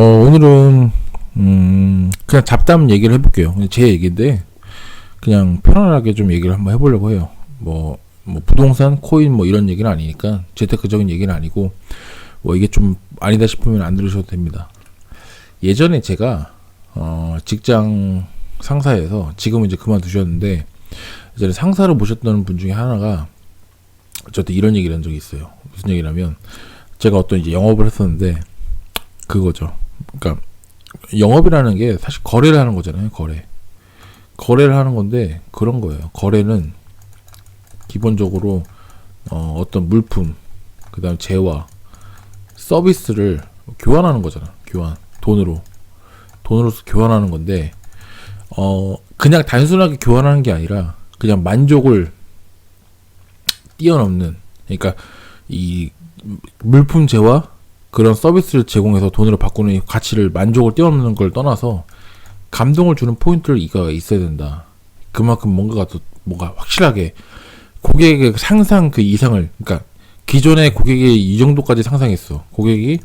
오늘은 그냥 잡담 얘기를 해볼게요. 제 얘기인데 그냥 편안하게 좀 얘기를 한번 해보려고 해요. 뭐 부동산, 코인 뭐 이런 얘기는 아니니까 재테크적인 얘기는 아니고 뭐 이게 좀 아니다 싶으면 안 들으셔도 됩니다. 예전에 제가 직장 상사에서 지금은 이제 그만두셨는데 예전에 상사로 모셨던 분 중에 하나가 저한테 이런 얘기를 한 적이 있어요. 무슨 얘기냐면 제가 어떤 이제 영업을 했었는데 그거죠. 그러니까 영업이라는 게 사실 거래를 하는 거잖아요. 거래를 하는 건데 그런 거예요. 거래는 기본적으로 어떤 물품, 그다음 재화, 서비스를 교환하는 거잖아. 돈으로서 교환하는 건데 그냥 단순하게 교환하는 게 아니라 그냥 만족을 뛰어넘는, 그러니까 이 물품 재화 그런 서비스를 제공해서 돈으로 바꾸는 이 가치를 만족을 뛰어넘는 걸 떠나서 감동을 주는 포인트를 이거 있어야 된다. 그만큼 뭔가 확실하게 고객의 상상 그 이상을, 그러니까 기존의 고객이 이 정도까지 상상했어. 고객이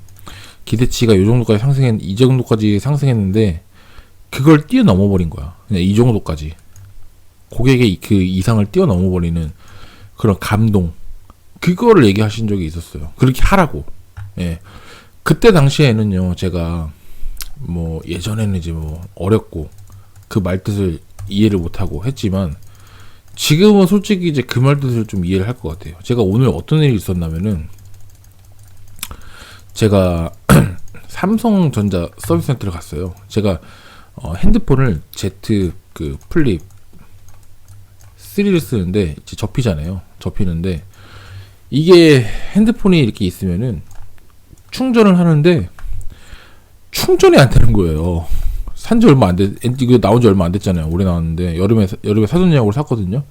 기대치가 이 정도까지 상승했는데 그걸 뛰어넘어 버린 거야. 그냥 이 정도까지 고객의 그 이상을 뛰어넘어 버리는 그런 감동, 그거를 얘기하신 적이 있었어요. 그렇게 하라고. 예. 그때 당시에는요, 제가 뭐 예전에는 이제 뭐 어렵고 그 말뜻을 이해를 못하고 했지만 지금은 솔직히 이제 그 말뜻을 좀 이해를 할 것 같아요. 제가 오늘 어떤 일이 있었냐면은 제가 삼성전자 서비스 센터를 갔어요. 제가 핸드폰을 Z 그 플립 3를 쓰는데 이제 접히는데 이게 핸드폰이 이렇게 있으면은 충전을 하는데 충전이 안 되는 거예요. 이거 나온 지 얼마 안 됐잖아요. 올해 나왔는데 여름에 사전예약으로 샀거든요.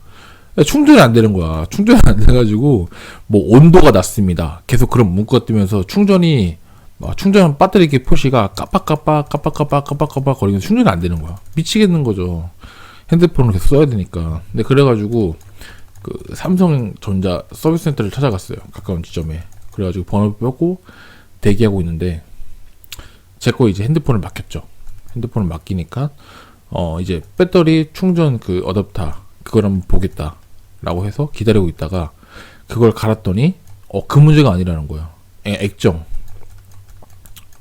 충전이 안 되는 거야. 충전이 안 돼가지고 뭐 온도가 낮습니다. 계속 그런 문구가 뜨면서 충전 배터리 표시가 깜빡깜빡 거리면서 충전이 안 되는 거야. 미치겠는 거죠. 핸드폰을 계속 써야 되니까. 근데 그래가지고 그 삼성전자 서비스 센터를 찾아갔어요. 가까운 지점에. 그래가지고 번호를 뺏고 대기하고 있는데 제 거 이제 핸드폰을 맡겼죠. 핸드폰을 맡기니까 이제 배터리 충전 그 어댑터 그걸 한번 보겠다라고 해서 기다리고 있다가 그걸 갈았더니 그 문제가 아니라는 거예요.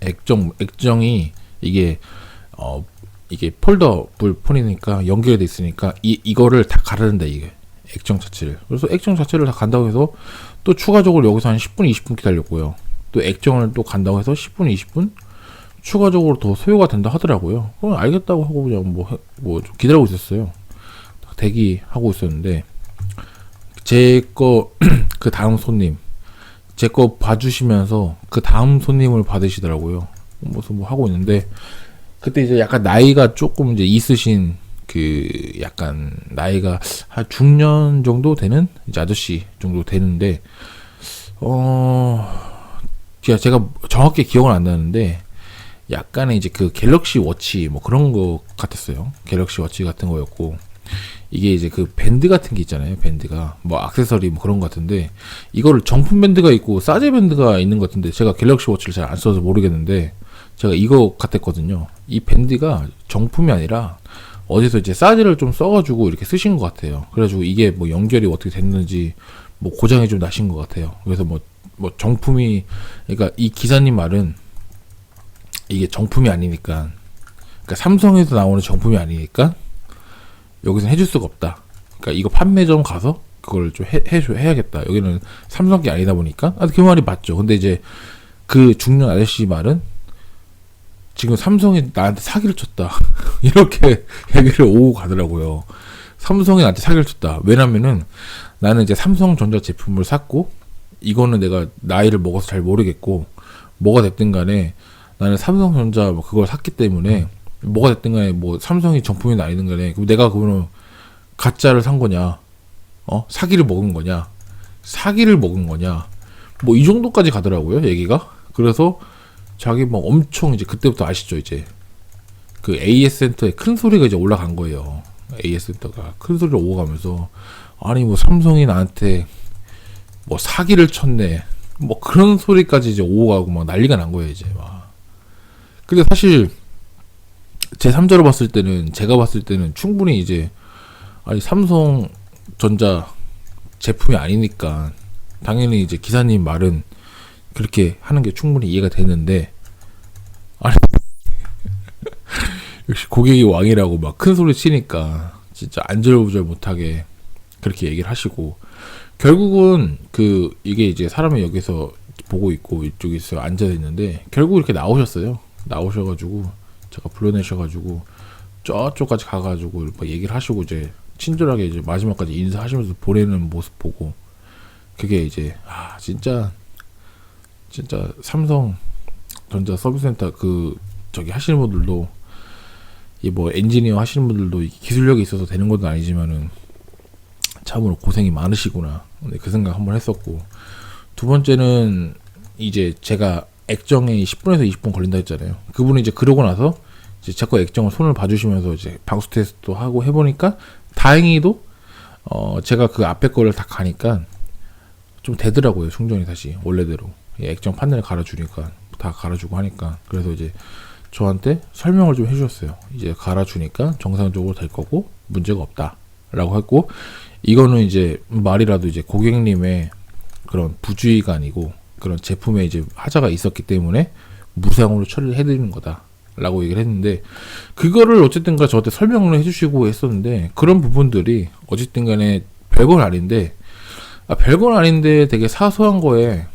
액정이 이게 폴더블 폰이니까 연결이 돼 있으니까 이거를 다 갈아낸다, 이게 액정 자체를. 그래서 액정 자체를 다 간다고 해서 또 추가적으로 여기서 한 10분 20분 기다렸고요. 또 액정을 또 간다고 해서 10분 20분 추가적으로 더 소요가 된다 하더라고요. 그럼 알겠다고 하고 그냥 뭐 좀 기다리고 있었어요. 대기하고 있었는데 제 거 그 다음 손님, 제 거 봐주시면서 그 다음 손님을 받으시더라고요. 무슨 뭐 하고 있는데 그때 이제 약간 나이가 조금 이제 있으신 그 약간 나이가 한 중년 정도 되는 이제 아저씨 정도 되는데 제가 정확히 기억은 안 나는데 약간의 이제 그 갤럭시 워치 뭐 그런 거 같았어요. 갤럭시 워치 같은 거였고 이게 이제 그 밴드 같은 게 있잖아요. 밴드가 뭐 액세서리 뭐 그런 거 같은데 이거를 정품 밴드가 있고 사제 밴드가 있는 것 같은데 제가 갤럭시 워치를 잘 안 써서 모르겠는데 제가 이거 같았거든요. 이 밴드가 정품이 아니라 어디서 이제 사제를 좀 써가지고 이렇게 쓰신 것 같아요. 그래가지고 이게 뭐 연결이 어떻게 됐는지 뭐 고장이 좀 나신 것 같아요. 그래서 뭐 정품이, 그러니까 이 기사님 말은 이게 정품이 아니니까, 그러니까 삼성에서 나오는 정품이 아니니까 여기서 해줄 수가 없다. 그러니까 이거 판매점 가서 그걸 좀 해야겠다. 여기는 삼성 게 아니다 보니까. 그 말이 맞죠. 근데 이제 그 중년 아저씨 말은 지금 삼성이 나한테 사기를 쳤다. 이렇게 얘기를 오고 가더라고요. 삼성이 나한테 사기를 쳤다. 왜냐면은 나는 이제 삼성전자 제품을 샀고 이거는 내가 나이를 먹어서 잘 모르겠고 뭐가 됐든 간에 나는 삼성전자 뭐 그걸 샀기 때문에 뭐가 됐든 간에 뭐 삼성이 정품이 아니든 간에 그럼 내가 그거는 가짜를 산 거냐, 사기를 먹은 거냐 뭐 이 정도까지 가더라고요, 얘기가. 그래서 자기 뭐 엄청 이제 그때부터 아시죠, 이제 그 AS 센터에 큰 소리가 이제 올라간 거예요. AS 센터가 큰 소리를 오고 가면서 아니 뭐 삼성이 나한테 뭐 사기를 쳤네 뭐 그런 소리까지 이제 오고 가고 막 난리가 난 거예요, 이제 막. 근데 사실 제 3자로 봤을 때는, 제가 봤을 때는 충분히 이제, 아니 삼성전자 제품이 아니니까 당연히 이제 기사님 말은 그렇게 하는 게 충분히 이해가 되는데, 아니 역시 고객이 왕이라고 막 큰 소리 치니까 진짜 안절부절 못하게 그렇게 얘기를 하시고, 결국은 이게 이제 사람이 여기서 보고 있고 이쪽에서 앉아 있는데, 결국 이렇게 나오셨어요. 나오셔가지고 제가 불러내셔가지고 저쪽까지 가가지고 막 얘기를 하시고, 이제 친절하게 이제 마지막까지 인사하시면서 보내는 모습 보고, 그게 이제 진짜 삼성전자 서비스센터 저기 하시는 분들도, 이 뭐 엔지니어 하시는 분들도 기술력이 있어서 되는 것도 아니지만은 참으로 고생이 많으시구나, 그 생각 한번 했었고, 두 번째는 이제 제가 액정에 10분에서 20분 걸린다 했잖아요. 그분이 이제 그러고 나서 이제 자꾸 액정을 손을 봐주시면서 이제 방수 테스트도 하고 해보니까 다행히도 제가 그 앞에 거를 다 가니까 좀 되더라고요. 충전이 다시 원래대로 액정 판넬 갈아주니까, 다 갈아주고 하니까. 그래서 이제 저한테 설명을 좀 해주셨어요. 이제 갈아주니까 정상적으로 될 거고 문제가 없다 라고 했고, 이거는 이제 말이라도 이제 고객님의 그런 부주의가 아니고 그런 제품에 이제 하자가 있었기 때문에 무상으로 처리를 해드리는 거다 라고 얘기를 했는데, 그거를 어쨌든가 저한테 설명을 해주시고 했었는데, 그런 부분들이 어쨌든 간에 별건 아닌데, 별건 아닌데 되게 사소한 거에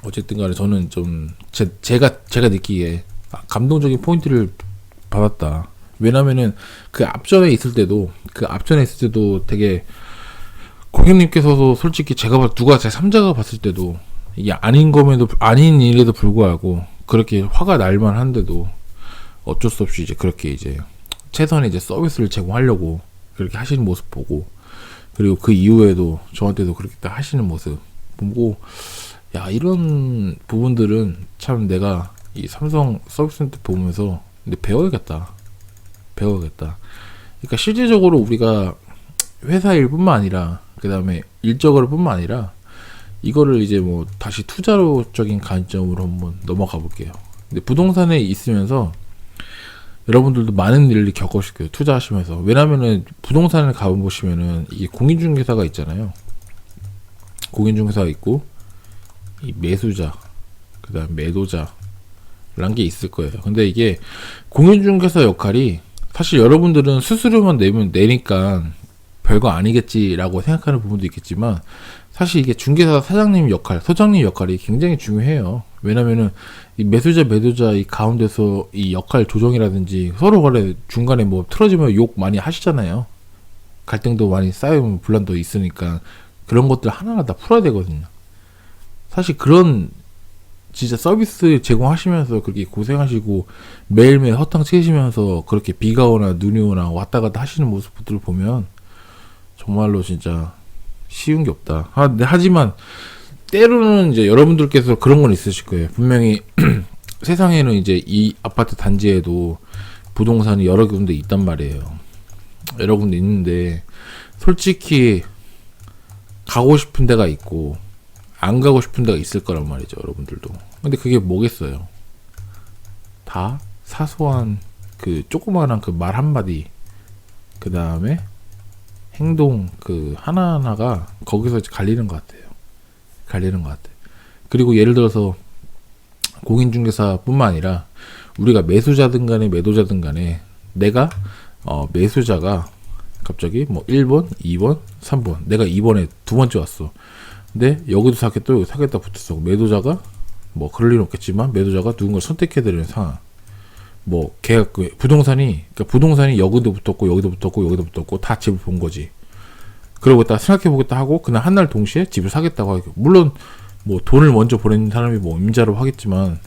어쨌든 간에 저는 좀 제가 느끼기에 감동적인 포인트를 받았다. 왜냐면은 그 앞전에 있을 때도 되게 고객님께서도 솔직히 제가 누가 제 3자가 봤을 때도 이게 아닌 일에도 불구하고 그렇게 화가 날만 한데도 어쩔 수 없이 이제 그렇게 이제 최선의 이제 서비스를 제공하려고 그렇게 하시는 모습 보고, 그리고 그 이후에도 저한테도 그렇게 딱 하시는 모습 보고, 야, 이런 부분들은 참 내가 이 삼성 서비스센터 보면서 근데 배워야겠다. 그러니까 실질적으로 우리가 회사 일뿐만 아니라, 그 다음에 일적으로 뿐만 아니라, 이거를 이제 뭐 다시 투자로적인 관점으로 한번 넘어가 볼게요. 근데 부동산에 있으면서 여러분들도 많은 일을 겪으실 거예요. 투자하시면서. 왜냐면은 부동산을 가보시면은 이게 공인중개사가 있잖아요. 공인중개사가 있고, 이 매수자, 그 다음 매도자 라는 게 있을 거예요. 근데 이게 공인중개사 역할이 사실 여러분들은 수수료만 내니까 별거 아니겠지라고 생각하는 부분도 있겠지만, 사실 이게 중개사 사장님 역할이 굉장히 중요해요. 왜냐면은 이 매수자 매도자 이 가운데서 이 역할 조정이라든지, 서로 간에 중간에 뭐 틀어지면 욕 많이 하시잖아요. 갈등도 많이 쌓이면 분란도 있으니까 그런 것들 하나하나 다 풀어야 되거든요. 사실 그런 진짜 서비스 제공하시면서 그렇게 고생하시고 매일매일 허탕 치시면서 그렇게 비가 오나 눈이 오나 왔다 갔다 하시는 모습들을 보면 정말로 진짜 쉬운 게 없다. 하지만 때로는 이제 여러분들께서 그런 건 있으실 거예요. 분명히 세상에는 이제 이 아파트 단지에도 부동산이 여러 군데 있단 말이에요. 여러 군데 있는데 솔직히 가고 싶은 데가 있고 안 가고 싶은 데가 있을 거란 말이죠, 여러분들도. 근데 그게 뭐겠어요? 다 사소한 그 조그마한 그 말 한마디, 그 다음에 행동 그 하나하나가 거기서 갈리는 것 같아요. 그리고 예를 들어서 공인중개사 뿐만 아니라 우리가 매수자든 간에 매도자든 간에 내가 매수자가 갑자기 뭐 1번, 2번, 3번, 내가 2번에 두 번째 왔어. 근데 여기도 사겠다, 여기 사겠다 붙었어. 매도자가 뭐 그럴 일은 없겠지만 매도자가 누군가를 선택해야 되는 상황. 뭐 계약 부동산이 여기도 붙었고 여기도 붙었고 여기도 붙었고 다 집을 본 거지. 그러고 딱 생각해보겠다 하고 그날 한날 동시에 집을 사겠다고 하고, 물론 뭐 돈을 먼저 보낸 사람이 뭐 임자로 하겠지만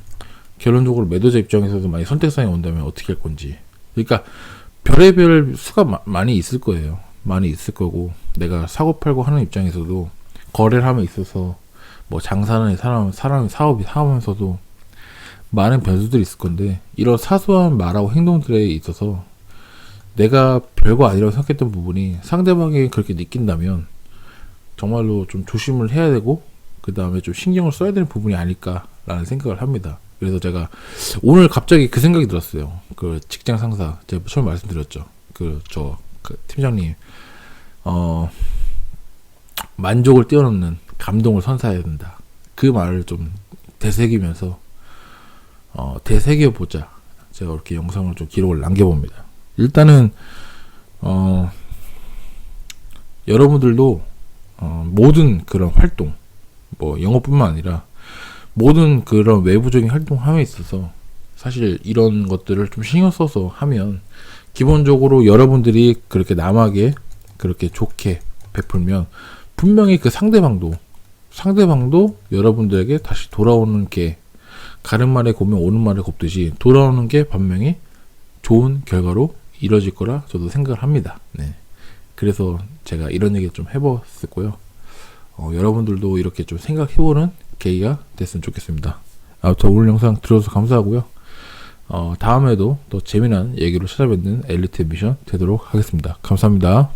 결론적으로 매도자 입장에서도 많이 선택사항이 온다면 어떻게 할 건지. 그러니까 별의별 수가 많이 있을 거예요. 많이 있을 거고, 내가 사고 팔고 하는 입장에서도 거래를 함에 있어서 뭐 장사하는 사람이 사업이 하면서도 많은 변수들이 있을 건데, 이런 사소한 말하고 행동들에 있어서 내가 별거 아니라고 생각했던 부분이 상대방이 그렇게 느낀다면 정말로 좀 조심을 해야 되고, 그 다음에 좀 신경을 써야 되는 부분이 아닐까라는 생각을 합니다. 그래서 제가 오늘 갑자기 그 생각이 들었어요. 그 직장 상사, 제가 처음 말씀드렸죠. 그 팀장님, 만족을 뛰어넘는 감동을 선사해야 된다. 그 말을 좀 되새기면서 되새겨보자. 제가 이렇게 영상을 좀 기록을 남겨봅니다. 일단은 여러분들도 모든 그런 활동, 뭐 영어뿐만 아니라 모든 그런 외부적인 활동함에 있어서 사실 이런 것들을 좀 신경 써서 하면 기본적으로 여러분들이 그렇게 남에게 그렇게 좋게 베풀면 분명히 그 상대방도 여러분들에게 다시 돌아오는 게, 가는 말에 곱면 오는 말에 곱듯이 돌아오는 게 분명히 좋은 결과로 이뤄질 거라 저도 생각을 합니다. 네. 그래서 제가 이런 얘기 좀 해봤었고요. 여러분들도 이렇게 좀 생각해보는 계기가 됐으면 좋겠습니다. 아무튼 오늘 영상 들어줘서 감사하고요. 다음에도 또 재미난 얘기로 찾아뵙는 엘리트 미션 되도록 하겠습니다. 감사합니다.